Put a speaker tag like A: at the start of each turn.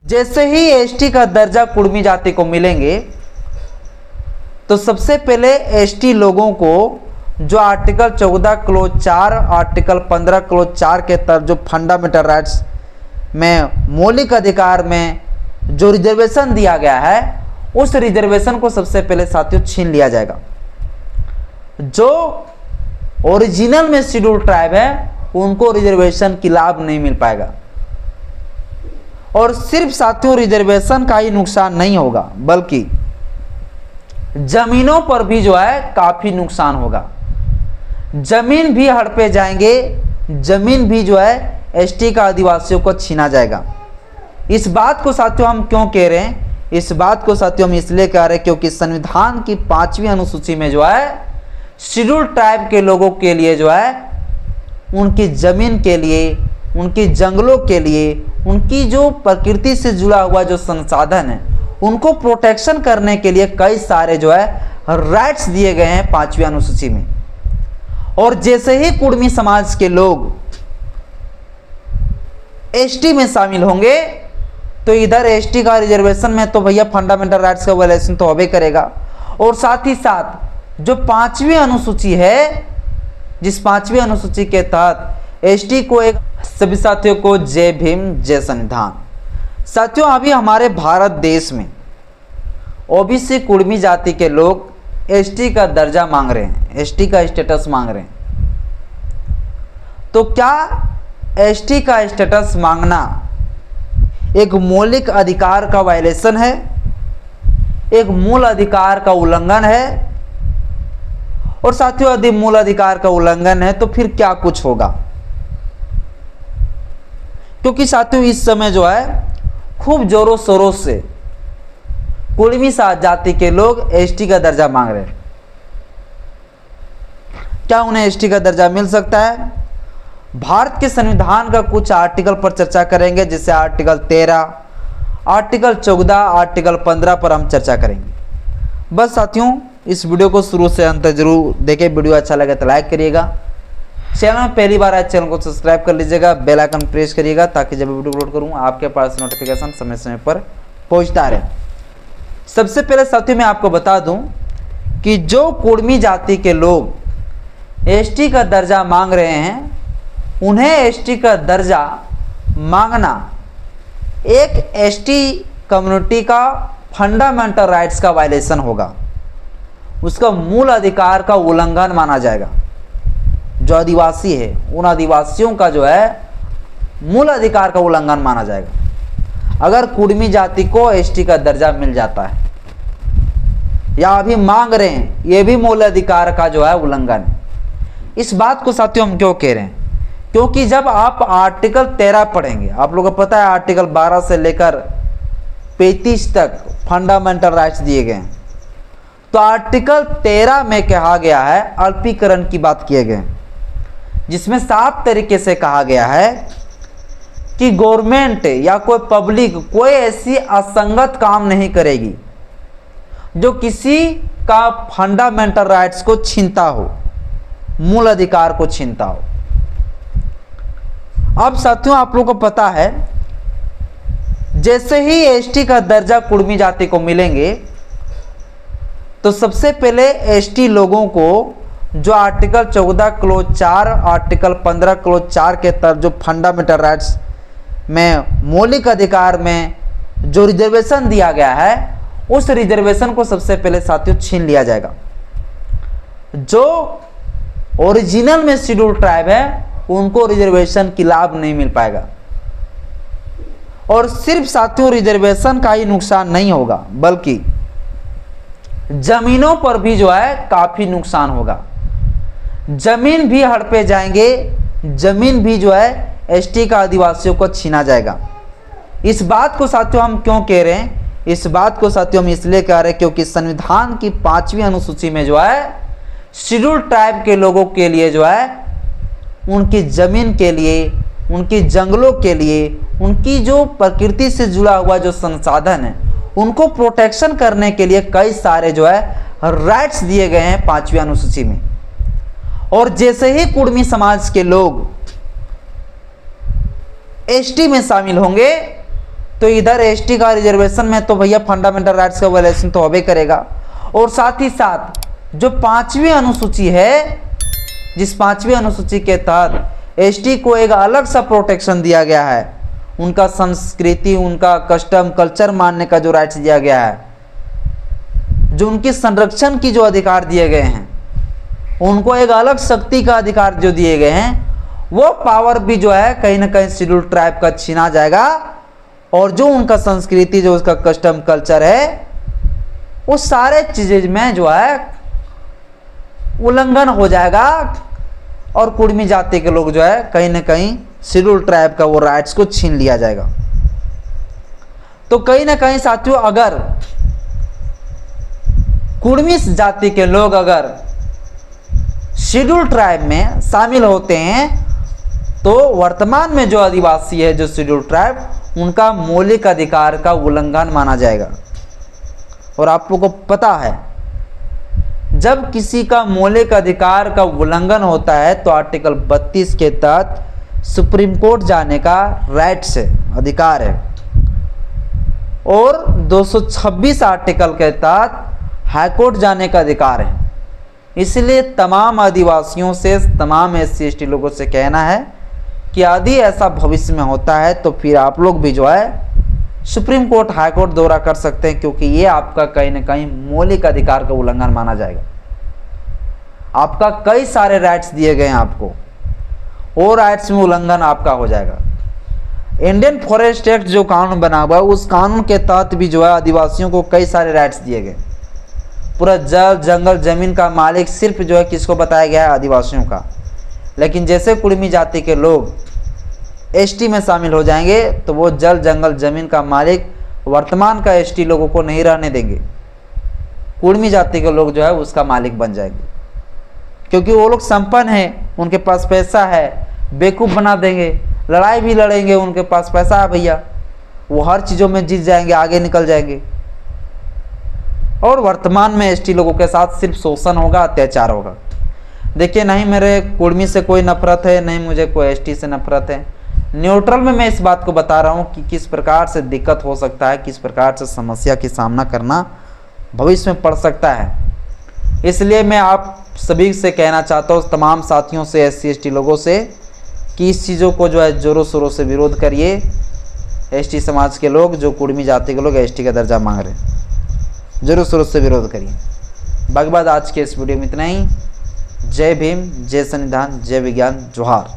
A: जैसे ही एसटी का दर्जा कुर्मी जाति को मिलेंगे तो सबसे पहले एसटी लोगों को जो आर्टिकल 14 क्लोज 4 आर्टिकल 15 क्लोज 4 के तहत जो फंडामेंटल राइट्स में मौलिक अधिकार में जो रिजर्वेशन दिया गया है उस रिजर्वेशन को सबसे पहले साथियों छीन लिया जाएगा। जो ओरिजिनल में शेड्यूल ट्राइब है उनको रिजर्वेशन की लाभ नहीं मिल पाएगा। और सिर्फ साथियों रिजर्वेशन का ही नुकसान नहीं होगा बल्कि जमीनों पर भी जो है काफी नुकसान होगा। जमीन भी हड़पे जाएंगे, जमीन भी जो है एसटी का आदिवासियों को छीना जाएगा। इस बात को साथियों हम क्यों कह रहे हैं? इस बात को साथियों हम इसलिए कह रहे हैं क्योंकि संविधान की 5वीं अनुसूची में जो है शेड्यूल ट्राइब के लोगों के लिए जो है उनकी जमीन के लिए, उनकी जंगलों के लिए, उनकी जो प्रकृति से जुड़ा हुआ जो संसाधन है उनको प्रोटेक्शन करने के लिए कई सारे जो है राइट्स दिए गए हैं 5वीं अनुसूची में। और जैसे ही कुर्मी समाज के लोग एसटी में शामिल होंगे तो इधर एसटी का रिजर्वेशन में तो भैया फंडामेंटल राइट्स का वायलेशन तो होबे करेगा। और साथ ही साथ जो 5वीं अनुसूची है, जिस 5वीं अनुसूची के तहत एसटी को एक सभी साथियों को जय भीम जय संविधान। साथियों अभी हमारे भारत देश में ओबीसी कुर्मी जाति के लोग एसटी का दर्जा मांग रहे हैं, एसटी का स्टेटस मांग रहे हैं। तो क्या एसटी का स्टेटस मांगना एक मौलिक अधिकार का वायलेशन है, एक मूल अधिकार का उल्लंघन है? और साथियों यदि मूल अधिकार का उल्लंघन है तो फिर क्या कुछ होगा? क्योंकि साथियों इस समय जो है खूब जोरों शोरों से कुर्मी जाति के लोग एसटी का दर्जा मांग रहे हैं। क्या उन्हें एसटी का दर्जा मिल सकता है? भारत के संविधान का कुछ आर्टिकल पर चर्चा करेंगे, जैसे आर्टिकल 13, आर्टिकल 14, आर्टिकल 15 पर हम चर्चा करेंगे। बस साथियों इस वीडियो को शुरू से अंत तक जरूर देखें। वीडियो अच्छा लगे तो लाइक करिएगा, चैनल में पहली बार आए चैनल को सब्सक्राइब कर लीजिएगा, बेल आइकन प्रेस करिएगा ताकि जब वीडियो अपलोड करूँ आपके पास नोटिफिकेशन समय समय पर पहुँचता रहे। सबसे पहले साथियों मैं आपको बता दूं कि जो कुर्मी जाति के लोग एसटी का दर्जा मांग रहे हैं उन्हें एसटी का दर्जा मांगना एक एसटी कम्युनिटी का फंडामेंटल राइट्स का वायलेशन होगा, उसका मूल अधिकार का उल्लंघन माना जाएगा। जो आदिवासी है उन आदिवासियों का जो है मूल अधिकार का उल्लंघन माना जाएगा अगर कुर्मी जाति को एसटी का दर्जा मिल जाता है, या अभी मांग रहे हैं, ये भी मूल अधिकार का जो है उल्लंघन है। इस बात को साथियों हम क्यों कह रहे हैं? क्योंकि जब आप आर्टिकल 13 पढ़ेंगे, आप लोगों को पता है आर्टिकल 12 से लेकर 35 तक फंडामेंटल राइट्स दिए गए हैं। तो आर्टिकल 13 में कहा गया है, अल्पीकरण की बात किए गए, जिसमें साफ तरीके से कहा गया है कि गवर्नमेंट या कोई पब्लिक कोई ऐसी असंगत काम नहीं करेगी जो किसी का फंडामेंटल राइट्स को छीनता हो, मूल अधिकार को छीनता हो। अब साथियों आप लोगों को पता है जैसे ही एसटी का दर्जा कुर्मी जाति को मिलेंगे तो सबसे पहले एसटी लोगों को जो आर्टिकल 14 क्लोज 4 आर्टिकल 15 क्लोज 4 के तहत जो फंडामेंटल राइट्स में मौलिक अधिकार में जो रिजर्वेशन दिया गया है उस रिजर्वेशन को सबसे पहले साथियों छीन लिया जाएगा। जो ओरिजिनल में शेड्यूल ट्राइब है उनको रिजर्वेशन की लाभ नहीं मिल पाएगा। और सिर्फ साथियों रिजर्वेशन का ही नुकसान नहीं होगा बल्कि जमीनों पर भी जो है काफी नुकसान होगा। जमीन भी हड़पे जाएंगे, जमीन भी जो है एसटी का आदिवासियों को छीना जाएगा। इस बात को साथियों हम क्यों कह रहे हैं? इस बात को साथियों हम इसलिए कह रहे हैं क्योंकि संविधान की 5वीं अनुसूची में जो है शेड्यूल ट्राइब के लोगों के लिए जो है उनकी जमीन के लिए, उनकी जंगलों के लिए, उनकी जो प्रकृति से जुड़ा हुआ जो संसाधन है उनको प्रोटेक्शन करने के लिए कई सारे जो है राइट्स दिए गए हैं 5वीं अनुसूची में। और जैसे ही कुर्मी समाज के लोग एसटी में शामिल होंगे तो इधर एसटी का रिजर्वेशन में तो भैया फंडामेंटल राइट्स का वायलेशन तो होबे करेगा। और साथ ही साथ जो 5वीं अनुसूची है, जिस 5वीं अनुसूची के तहत एसटी को एक अलग सा प्रोटेक्शन दिया गया है, उनका संस्कृति, उनका कस्टम कल्चर मानने का जो राइट्स दिया गया है, जो उनके संरक्षण की जो अधिकार दिए गए हैं, उनको एक अलग शक्ति का अधिकार जो दिए गए हैं, वो पावर भी जो है कहीं ना कहीं शेड्यूल ट्राइब का छीना जाएगा। और जो उनका संस्कृति, जो उसका कस्टम कल्चर है, वो सारे चीजें में जो है उल्लंघन हो जाएगा और कुड़मी जाति के लोग जो है कहीं ना कहीं शेड्यूल ट्राइब का वो राइट्स को छीन लिया जाएगा। तो कहीं ना कहीं साथियों, अगर कुड़मी जाति के लोग अगर शेड्यूल ट्राइब में शामिल होते हैं तो वर्तमान में जो आदिवासी है, जो शेड्यूल ट्राइब, उनका मौलिक अधिकार का उल्लंघन माना जाएगा। और आप लोगों को पता है, जब किसी का मौलिक अधिकार का उल्लंघन होता है तो आर्टिकल 32 के तहत सुप्रीम कोर्ट जाने का राइट्स है, अधिकार है। और 226 आर्टिकल के तहत हाईकोर्ट जाने का अधिकार है। इसलिए तमाम आदिवासियों से, तमाम SC/ST लोगों से कहना है कि यदि ऐसा भविष्य में होता है तो फिर आप लोग भी जो है सुप्रीम कोर्ट, हाई कोर्ट दौरा कर सकते हैं, क्योंकि ये आपका कहीं ना कहीं मौलिक अधिकार का उल्लंघन माना जाएगा। आपका कई सारे राइट्स दिए गए हैं आपको, वो राइट्स में उल्लंघन आपका हो जाएगा। इंडियन फॉरेस्ट एक्ट जो कानून बना हुआ है, उस कानून के तहत भी जो है आदिवासियों को कई सारे राइट्स दिए गए। पूरा जल, जंगल, जमीन का मालिक सिर्फ जो है किसको बताया गया है? आदिवासियों का। लेकिन जैसे कुड़मी जाति के लोग ST में शामिल हो जाएंगे तो वो जल, जंगल, जमीन का मालिक वर्तमान का ST लोगों को नहीं रहने देंगे। कुड़मी जाति के लोग जो है उसका मालिक बन जाएंगे, क्योंकि वो लोग संपन्न हैं, उनके पास पैसा है, बेवकूफ़ बना देंगे, लड़ाई भी लड़ेंगे, उनके पास पैसा है भैया, वो हर चीज़ों में जीत जाएंगे, आगे निकल जाएंगे। और वर्तमान में ST लोगों के साथ सिर्फ शोषण होगा, अत्याचार होगा। देखिए, नहीं मेरे कुड़मी से कोई नफरत है, नहीं मुझे कोई ST से नफरत है। न्यूट्रल में मैं इस बात को बता रहा हूँ कि किस प्रकार से दिक्कत हो सकता है, किस प्रकार से समस्या की सामना करना भविष्य में पड़ सकता है। इसलिए मैं आप सभी से कहना चाहता हूँ, तमाम साथियों से, SC/ST लोगों से, कि इस चीज़ों को जो है ज़ोरों शोरों से विरोध करिए। ST समाज के लोग, जो कुड़मी जाति के लोग ST का दर्जा मांग रहे हैं, ज़रूर शोरों से विरोध करिए। बाकी बात आज के इस वीडियो में इतना ही। जय भीम, जय संविधान, जय विज्ञान, जोहार।